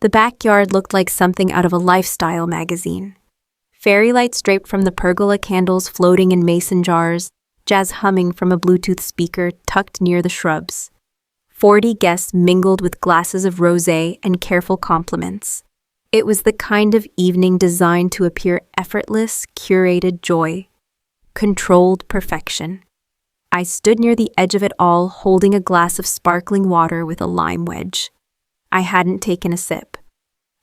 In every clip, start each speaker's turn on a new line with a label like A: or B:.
A: The backyard looked like something out of a lifestyle magazine. Fairy lights draped from the pergola candles floating in mason jars, jazz humming from a Bluetooth speaker tucked near the shrubs. 40 guests mingled with glasses of rosé and careful compliments. It was the kind of evening designed to appear effortless, curated joy. Controlled perfection. I stood near the edge of it all, holding a glass of sparkling water with a lime wedge. I hadn't taken a sip.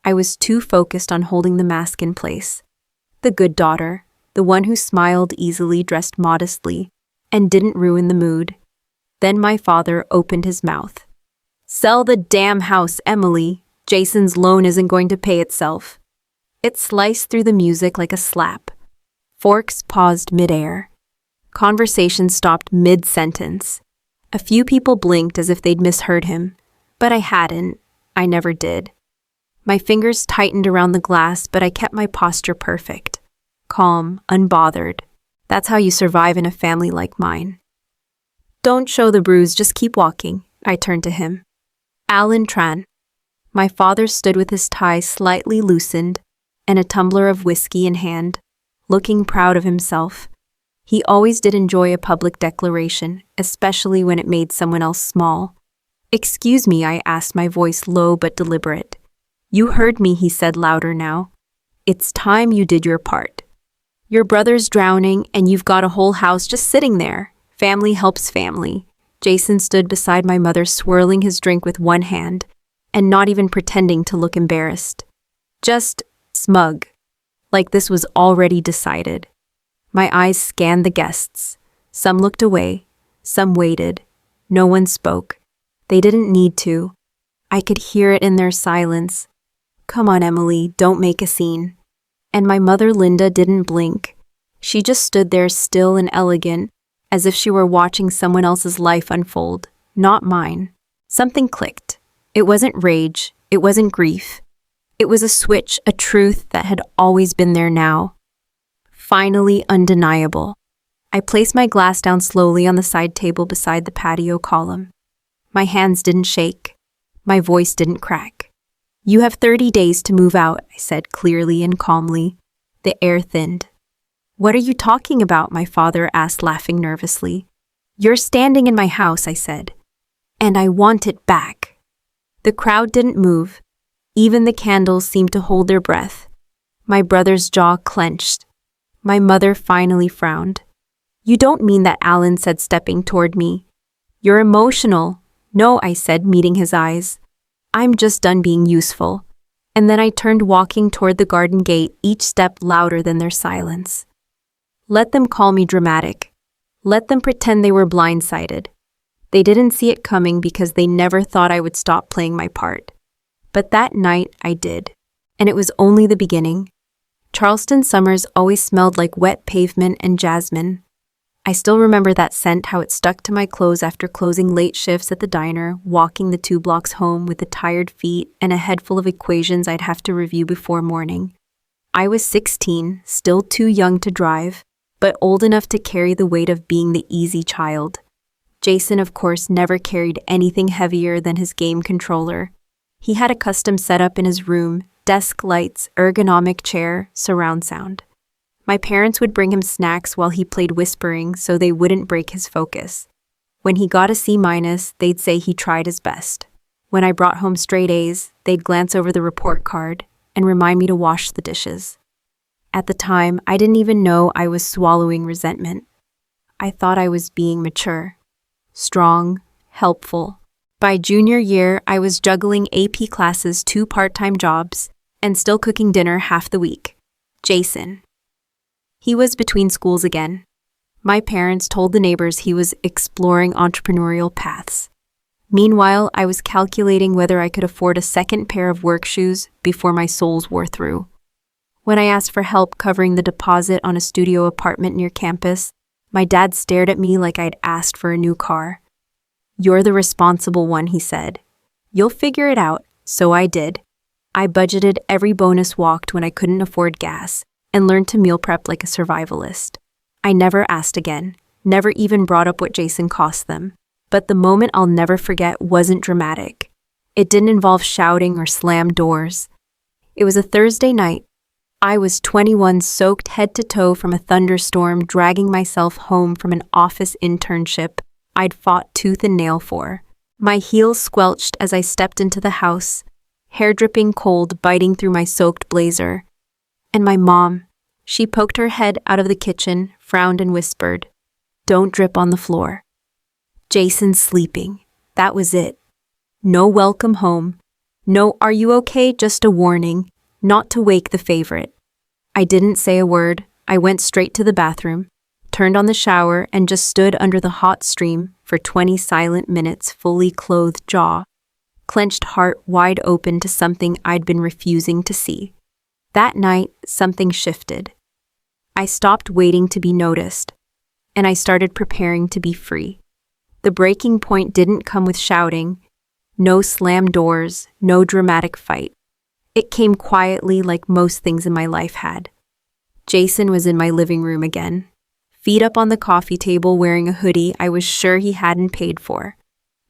A: I was too focused on holding the mask in place. The good daughter, the one who smiled easily, dressed modestly, and didn't ruin the mood. Then my father opened his mouth. "Sell the damn house, Emily. Jason's loan isn't going to pay itself." It sliced through the music like a slap. Forks paused midair. Conversation stopped mid-sentence. A few people blinked as if they'd misheard him, but I hadn't. I never did. My fingers tightened around the glass, but I kept my posture perfect. Calm, unbothered. That's how you survive in a family like mine. "Don't show the bruise, just keep walking," I turned to him. "Alan Tran." My father stood with his tie slightly loosened and a tumbler of whiskey in hand, looking proud of himself. He always did enjoy a public declaration, especially when it made someone else small. "Excuse me," I asked, my voice low but deliberate. "You heard me," he said louder now. "It's time you did your part. Your brother's drowning and you've got a whole house just sitting there. Family helps family." Jason stood beside my mother, swirling his drink with one hand and not even pretending to look embarrassed. Just smug, like this was already decided. My eyes scanned the guests. Some looked away, some waited. No one spoke. They didn't need to. I could hear it in their silence. "Come on, Emily, don't make a scene." And my mother, Linda, didn't blink. She just stood there still and elegant, as if she were watching someone else's life unfold, not mine. Something clicked. It wasn't rage. It wasn't grief. It was a switch, a truth that had always been there now. Finally undeniable. I placed my glass down slowly on the side table beside the patio column. My hands didn't shake. My voice didn't crack. "You have 30 days to move out," I said clearly and calmly. The air thinned. "What are you talking about?" my father asked, laughing nervously. "You're standing in my house," I said. "And I want it back." The crowd didn't move. Even the candles seemed to hold their breath. My brother's jaw clenched. My mother finally frowned. "You don't mean that," Alan said, stepping toward me. "You're emotional." "No," I said, meeting his eyes. "I'm just done being useful." And then I turned, walking toward the garden gate, each step louder than their silence. Let them call me dramatic. Let them pretend they were blindsided. They didn't see it coming because they never thought I would stop playing my part. But that night I did. And it was only the beginning. Charleston summers always smelled like wet pavement and jasmine. I still remember that scent, how it stuck to my clothes after closing late shifts at the diner, walking the 2 blocks home with the tired feet and a head full of equations I'd have to review before morning. I was 16, still too young to drive, but old enough to carry the weight of being the easy child. Jason, of course, never carried anything heavier than his game controller. He had a custom setup in his room, desk lights, ergonomic chair, surround sound. My parents would bring him snacks while he played whispering so they wouldn't break his focus. When he got a C-, they'd say he tried his best. When I brought home straight A's, they'd glance over the report card and remind me to wash the dishes. At the time, I didn't even know I was swallowing resentment. I thought I was being mature, strong, helpful. By junior year, I was juggling AP classes, 2 part-time jobs, and still cooking dinner half the week. Jason. He was between schools again. My parents told the neighbors he was exploring entrepreneurial paths. Meanwhile, I was calculating whether I could afford a second pair of work shoes before my soles wore through. When I asked for help covering the deposit on a studio apartment near campus, my dad stared at me like I'd asked for a new car. "You're the responsible one," he said. "You'll figure it out." So I did. I budgeted every bonus walked when I couldn't afford gas, and learned to meal prep like a survivalist. I never asked again, never even brought up what Jason cost them. But the moment I'll never forget wasn't dramatic. It didn't involve shouting or slammed doors. It was a Thursday night. I was 21, soaked head to toe from a thunderstorm, dragging myself home from an office internship I'd fought tooth and nail for. My heels squelched as I stepped into the house, hair dripping cold biting through my soaked blazer. And my mom, she poked her head out of the kitchen, frowned and whispered, "Don't drip on the floor." Jason's sleeping. That was it. No welcome home. No "are you okay?" just a warning, not to wake the favorite. I didn't say a word. I went straight to the bathroom, turned on the shower, and just stood under the hot stream for 20 silent minutes, fully clothed jaw, clenched heart wide open to something I'd been refusing to see. That night, something shifted. I stopped waiting to be noticed, and I started preparing to be free. The breaking point didn't come with shouting, no slammed doors, no dramatic fight. It came quietly, like most things in my life had. Jason was in my living room again, feet up on the coffee table wearing a hoodie I was sure he hadn't paid for.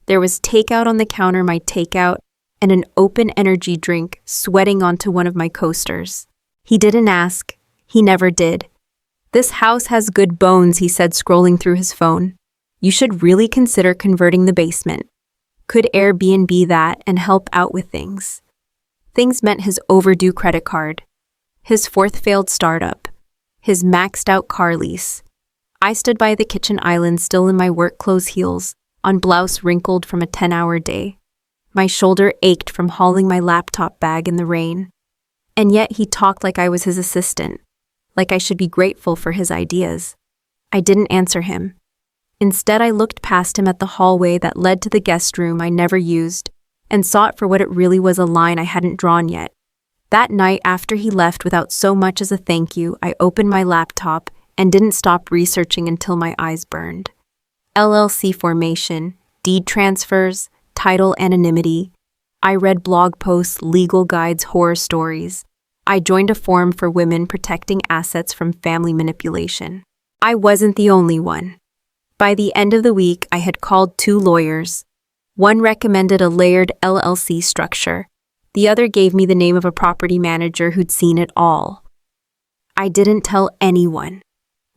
A: There was takeout on the counter, my takeout, and an open energy drink sweating onto one of my coasters. He didn't ask. He never did. "This house has good bones," he said, scrolling through his phone. "You should really consider converting the basement. Could Airbnb that and help out with things." Things meant his overdue credit card, his fourth failed startup, his maxed out car lease. I stood by the kitchen island, still in my work clothes heels, on blouse wrinkled from a 10-hour day. My shoulder ached from hauling my laptop bag in the rain. And yet he talked like I was his assistant, like I should be grateful for his ideas. I didn't answer him. Instead, I looked past him at the hallway that led to the guest room I never used, and saw it for what it really was, a line I hadn't drawn yet. That night, after he left without so much as a thank you, I opened my laptop and didn't stop researching until my eyes burned. LLC formation, deed transfers, title anonymity. I read blog posts, legal guides, horror stories. I joined a forum for women protecting assets from family manipulation. I wasn't the only one. By the end of the week, I had called 2 lawyers. One recommended a layered LLC structure. The other gave me the name of a property manager who'd seen it all. I didn't tell anyone.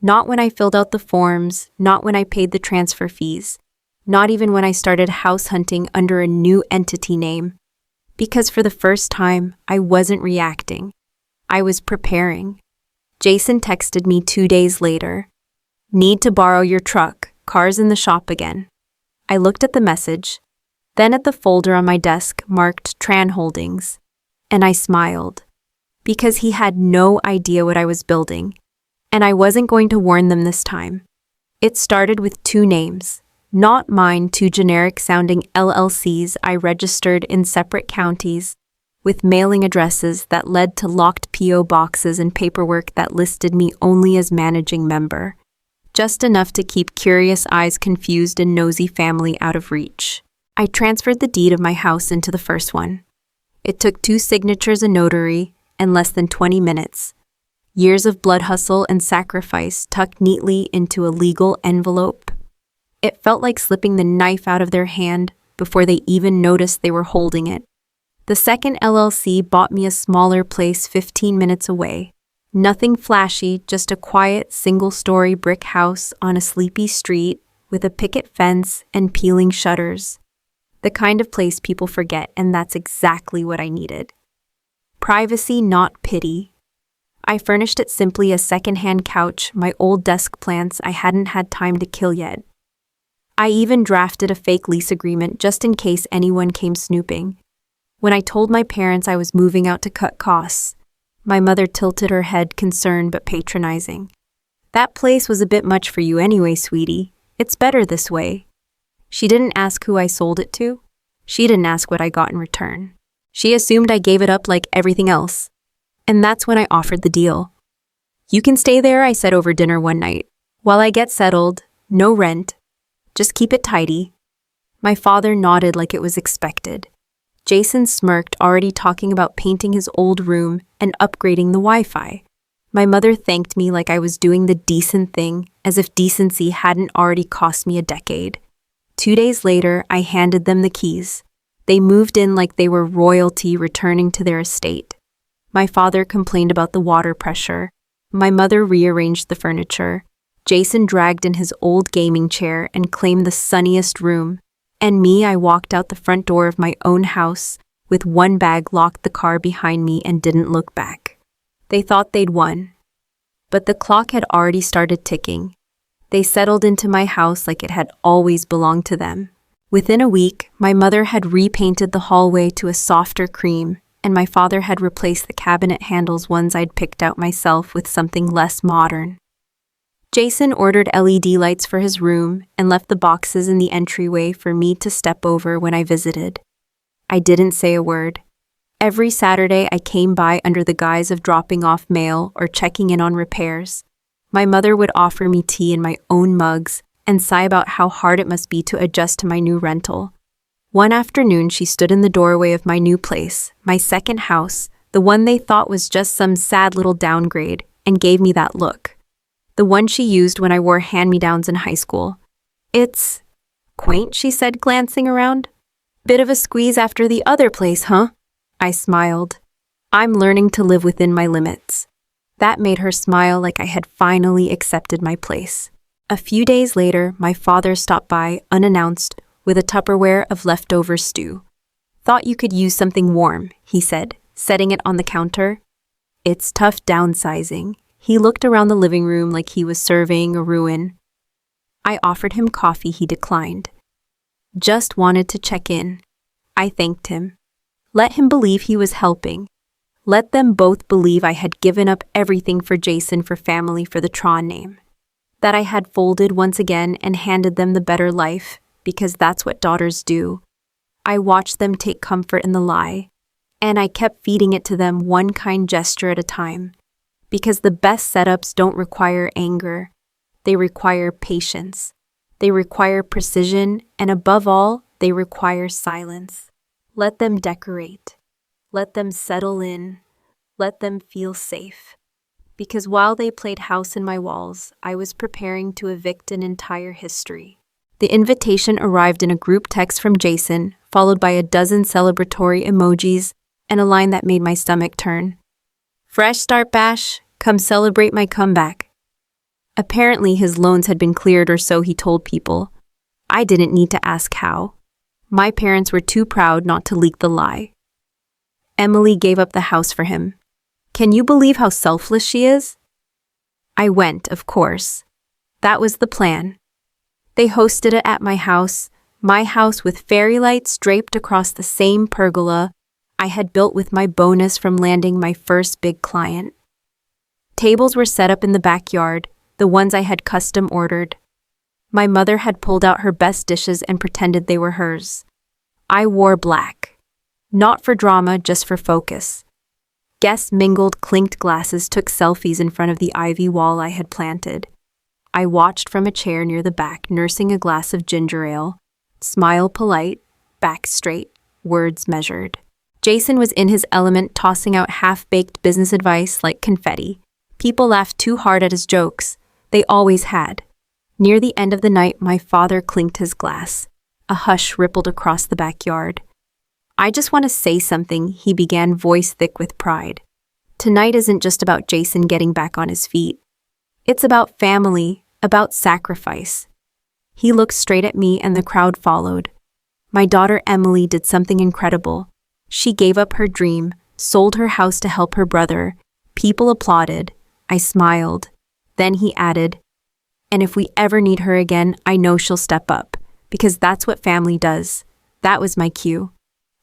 A: Not when I filled out the forms, not when I paid the transfer fees, not even when I started house hunting under a new entity name. Because for the first time, I wasn't reacting. I was preparing. Jason texted me 2 days later. "Need to borrow your truck. Car's in the shop again." I looked at the message, then at the folder on my desk marked Tran Holdings, and I smiled. Because he had no idea what I was building, and I wasn't going to warn them this time. It started with 2 names, not mine, 2 generic-sounding LLCs I registered in separate counties, with mailing addresses that led to locked P.O. boxes and paperwork that listed me only as managing member. Just enough to keep curious eyes, confused, and nosy family out of reach. I transferred the deed of my house into the first one. It took 2 signatures, a notary, and less than 20 minutes. Years of blood hustle and sacrifice tucked neatly into a legal envelope. It felt like slipping the knife out of their hand before they even noticed they were holding it. The second LLC bought me a smaller place 15 minutes away. Nothing flashy, just a quiet, single-story brick house on a sleepy street with a picket fence and peeling shutters. The kind of place people forget, and that's exactly what I needed. Privacy, not pity. I furnished it simply: a second-hand couch, my old desk plants I hadn't had time to kill yet. I even drafted a fake lease agreement just in case anyone came snooping. When I told my parents I was moving out to cut costs, my mother tilted her head, concerned but patronizing. "That place was a bit much for you anyway, sweetie. It's better this way." She didn't ask who I sold it to. She didn't ask what I got in return. She assumed I gave it up like everything else. And that's when I offered the deal. "You can stay there," I said over dinner one night. "While I get settled, no rent. Just keep it tidy." My father nodded like it was expected. Jason smirked, already talking about painting his old room and upgrading the Wi-Fi. My mother thanked me like I was doing the decent thing, as if decency hadn't already cost me a decade. 2 days later, I handed them the keys. They moved in like they were royalty returning to their estate. My father complained about the water pressure. My mother rearranged the furniture. Jason dragged in his old gaming chair and claimed the sunniest room. And me, I walked out the front door of my own house, with one bag, locked the car behind me, and didn't look back. They thought they'd won. But the clock had already started ticking. They settled into my house like it had always belonged to them. Within a week, my mother had repainted the hallway to a softer cream, and my father had replaced the cabinet handles, ones I'd picked out myself, with something less modern. Jason ordered LED lights for his room and left the boxes in the entryway for me to step over when I visited. I didn't say a word. Every Saturday, I came by under the guise of dropping off mail or checking in on repairs. My mother would offer me tea in my own mugs and sigh about how hard it must be to adjust to my new rental. One afternoon, she stood in the doorway of my new place, my second house, the one they thought was just some sad little downgrade, and gave me that look. The one she used when I wore hand-me-downs in high school. "It's quaint," she said, glancing around. "Bit of a squeeze after the other place, huh?" I smiled. "I'm learning to live within my limits." That made her smile like I had finally accepted my place. A few days later, my father stopped by, unannounced, with a Tupperware of leftover stew. "Thought you could use something warm," he said, setting it on the counter. "It's tough downsizing." He looked around the living room like he was surveying a ruin. I offered him coffee. He declined. "Just wanted to check in." I thanked him. Let him believe he was helping. Let them both believe I had given up everything for Jason, for family, for the Tron name. That I had folded once again and handed them the better life, because that's what daughters do. I watched them take comfort in the lie, and I kept feeding it to them, one kind gesture at a time. Because the best setups don't require anger. They require patience. They require precision, and above all, they require silence. Let them decorate. Let them settle in. Let them feel safe. Because while they played house in my walls, I was preparing to evict an entire history. The invitation arrived in a group text from Jason, followed by a dozen celebratory emojis and a line that made my stomach turn. "Fresh start, Bash. Come celebrate my comeback." Apparently his loans had been cleared, or so he told people. I didn't need to ask how. My parents were too proud not to leak the lie. Emily gave up the house for him. Can you believe how selfless she is? I went, of course. That was the plan. They hosted it at my house with fairy lights draped across the same pergola I had built with my bonus from landing my first big client. Tables were set up in the backyard, the ones I had custom ordered. My mother had pulled out her best dishes and pretended they were hers. I wore black. Not for drama, just for focus. Guests mingled, clinked glasses, took selfies in front of the ivy wall I had planted. I watched from a chair near the back, nursing a glass of ginger ale. Smile polite, back straight, words measured. Jason was in his element, tossing out half-baked business advice like confetti. People laughed too hard at his jokes. They always had. Near the end of the night, my father clinked his glass. A hush rippled across the backyard. "I just want to say something," he began, voice thick with pride. "Tonight isn't just about Jason getting back on his feet. It's about family, about sacrifice." He looked straight at me and the crowd followed. My daughter Emily did something incredible. She gave up her dream, sold her house to help her brother. People applauded. I smiled. Then he added, "And if we ever need her again, I know she'll step up, because that's what family does." That was my cue.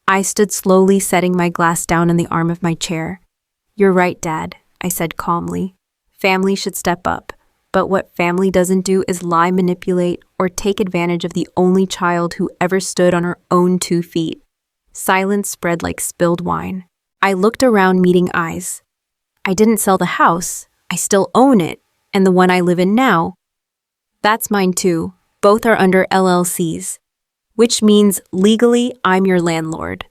A: I stood slowly, setting my glass down on the arm of my chair. "You're right, Dad," I said calmly. "Family should step up, but what family doesn't do is lie, manipulate, or take advantage of the only child who ever stood on her own 2 feet. Silence spread like spilled wine. I looked around, meeting eyes. I didn't sell the house. I still own it, and the one I live in now. That's mine too. Both are under LLCs, which means legally I'm your landlord.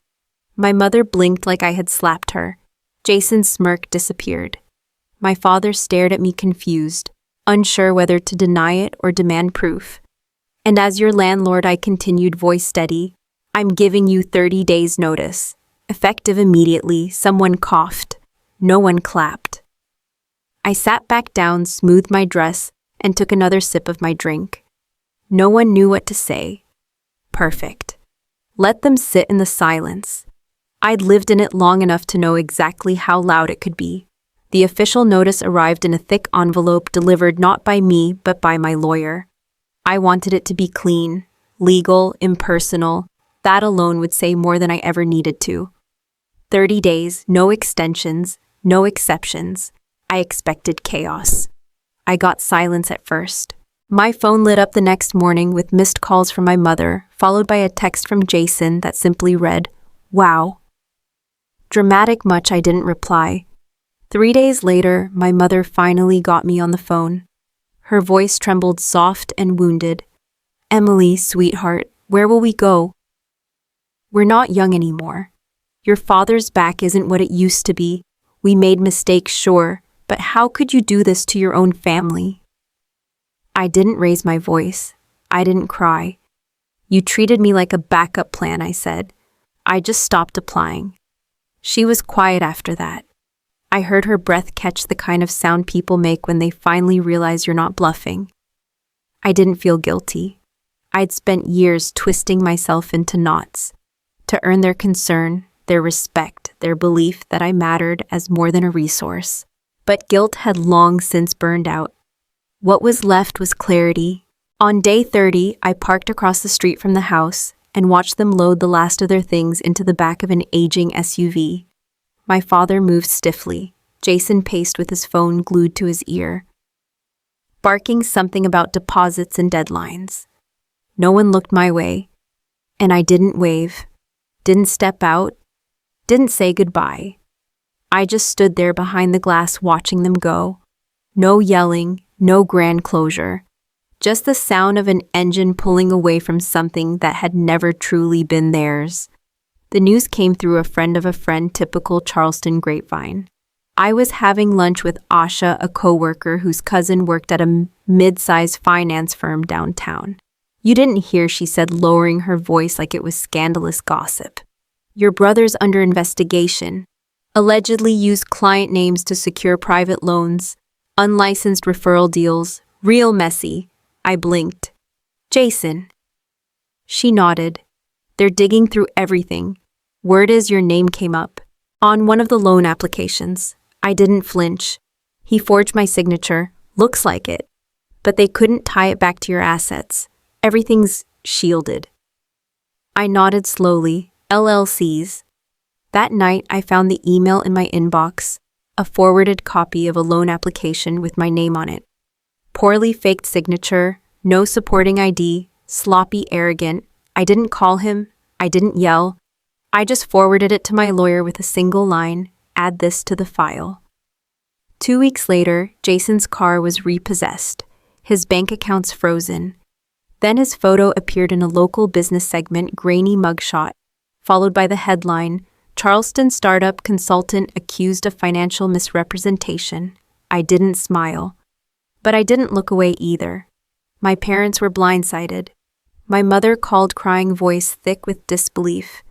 A: My mother blinked like I had slapped her. Jason's smirk disappeared. My father stared at me confused, unsure whether to deny it or demand proof. "And as your landlord," I continued, voice steady, I'm giving you 30 days notice. Effective immediately, someone coughed. No one clapped. I sat back down, smoothed my dress, and took another sip of my drink. No one knew what to say. Perfect. Let them sit in the silence. I'd lived in it long enough to know exactly how loud it could be. The official notice arrived in a thick envelope delivered not by me, but by my lawyer. I wanted it to be clean, legal, impersonal. That alone would say more than I ever needed to. 30 days, no extensions, no exceptions. I expected chaos. I got silence at first. My phone lit up the next morning with missed calls from my mother, followed by a text from Jason that simply read, "Wow." Dramatic much I didn't reply. 3 days later, my mother finally got me on the phone. Her voice trembled soft and wounded. "Emily, sweetheart, where will we go? We're not young anymore. Your father's back isn't what it used to be. We made mistakes, sure, but how could you do this to your own family?" I didn't raise my voice. I didn't cry. "You treated me like a backup plan," I said. I just stopped applying. She was quiet after that. I heard her breath catch the kind of sound people make when they finally realize you're not bluffing. I didn't feel guilty. I'd spent years twisting myself into knots to earn their concern, their respect, their belief that I mattered as more than a resource. But guilt had long since burned out. What was left was clarity. On day 30, I parked across the street from the house and watched them load the last of their things into the back of an aging SUV. My father moved stiffly. Jason paced with his phone glued to his ear, barking something about deposits and deadlines. No one looked my way, and I didn't wave, didn't step out, didn't say goodbye. I just stood there behind the glass watching them go. No yelling, no grand closure. Just the sound of an engine pulling away from something that had never truly been theirs. The news came through a friend of a friend, typical Charleston grapevine. I was having lunch with Asha, a coworker whose cousin worked at a mid-sized finance firm downtown. "You didn't hear," she said, lowering her voice like it was scandalous gossip. "Your brother's under investigation. Allegedly used client names to secure private loans, unlicensed referral deals, real messy." I blinked. "Jason." She nodded. "They're digging through everything. Word is your name came up on one of the loan applications." I didn't flinch. "He forged my signature. Looks like it. But they couldn't tie it back to your assets. Everything's shielded." I nodded slowly. LLCs. That night, I found the email in my inbox, a forwarded copy of a loan application with my name on it. Poorly faked signature, no supporting ID, sloppy, arrogant. I didn't call him. I didn't yell. I just forwarded it to my lawyer with a single line, "Add this to the file." 2 weeks later, Jason's car was repossessed, his bank accounts frozen. Then his photo appeared in a local business segment, grainy mugshot, followed by the headline, "Charleston startup consultant accused of financial misrepresentation." I didn't smile. But I didn't look away either. My parents were blindsided. My mother called, crying voice thick with disbelief.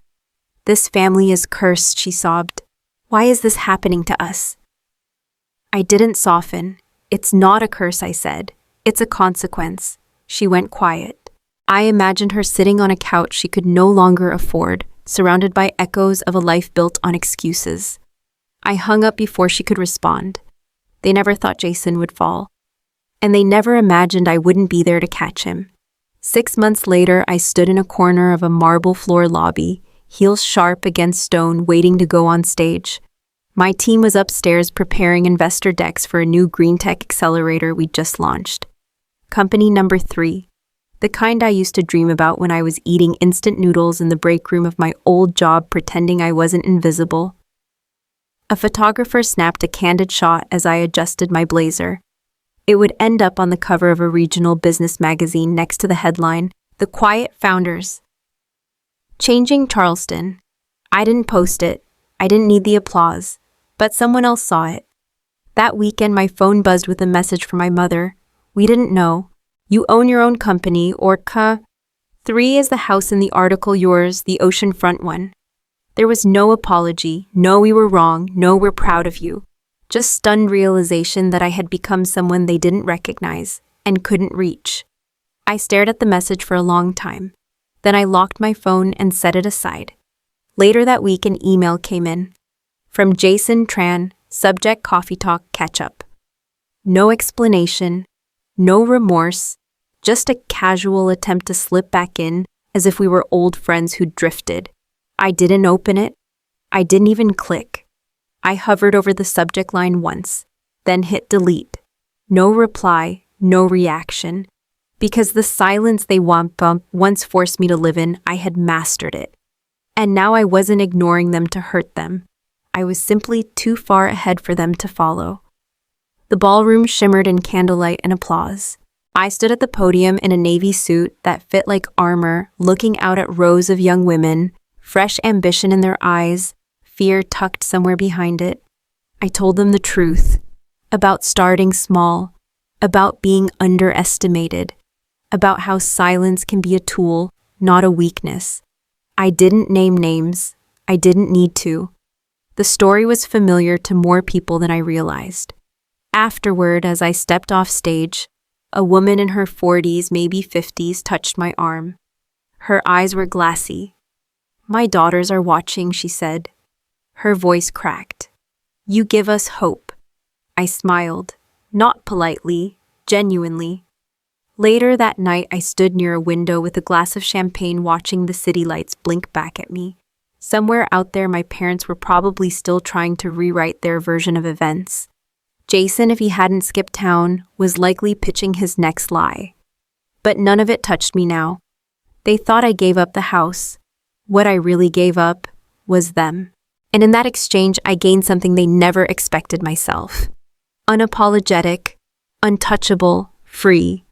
A: "This family is cursed," she sobbed. "Why is this happening to us?" I didn't soften. "It's not a curse," I said. "It's a consequence." She went quiet. I imagined her sitting on a couch she could no longer afford, surrounded by echoes of a life built on excuses. I hung up before she could respond. They never thought Jason would fall. And they never imagined I wouldn't be there to catch him. 6 months later, I stood in a corner of a marble floor lobby, heels sharp against stone, waiting to go on stage. My team was upstairs preparing investor decks for a new green tech accelerator we just launched. Company number 3, the kind I used to dream about when I was eating instant noodles in the break room of my old job, pretending I wasn't invisible. A photographer snapped a candid shot as I adjusted my blazer. It would end up on the cover of a regional business magazine next to the headline, "The Quiet Founders." Changing Charleston. I didn't post it. I didn't need the applause. But someone else saw it. That weekend, my phone buzzed with a message from my mother. "We didn't know. You own your own company, or 3 is the house in the article, yours, the oceanfront one. There was no apology, no we were wrong, no we're proud of you. Just stunned realization that I had become someone they didn't recognize and couldn't reach. I stared at the message for a long time. Then I locked my phone and set it aside. Later that week, an email came in. From Jason Tran, subject coffee talk catch up. No explanation, no remorse, just a casual attempt to slip back in as if we were old friends who drifted. I didn't open it. I didn't even click. I hovered over the subject line once, then hit delete. No reply, no reaction. Because the silence they once forced me to live in, I had mastered it. And now I wasn't ignoring them to hurt them. I was simply too far ahead for them to follow. The ballroom shimmered in candlelight and applause. I stood at the podium in a navy suit that fit like armor, looking out at rows of young women, fresh ambition in their eyes, fear tucked somewhere behind it. I told them the truth, about starting small, about being underestimated, about how silence can be a tool, not a weakness. I didn't name names. I didn't need to. The story was familiar to more people than I realized. Afterward, as I stepped off stage, a woman in her 40s, maybe 50s, touched my arm. Her eyes were glassy. "My daughters are watching," she said. Her voice cracked. "You give us hope." I smiled, not politely, genuinely. Later that night, I stood near a window with a glass of champagne watching the city lights blink back at me. Somewhere out there, my parents were probably still trying to rewrite their version of events. Jason, if he hadn't skipped town, was likely pitching his next lie. But none of it touched me now. They thought I gave up the house. What I really gave up was them. And in that exchange, I gained something they never expected myself. Unapologetic, untouchable, free.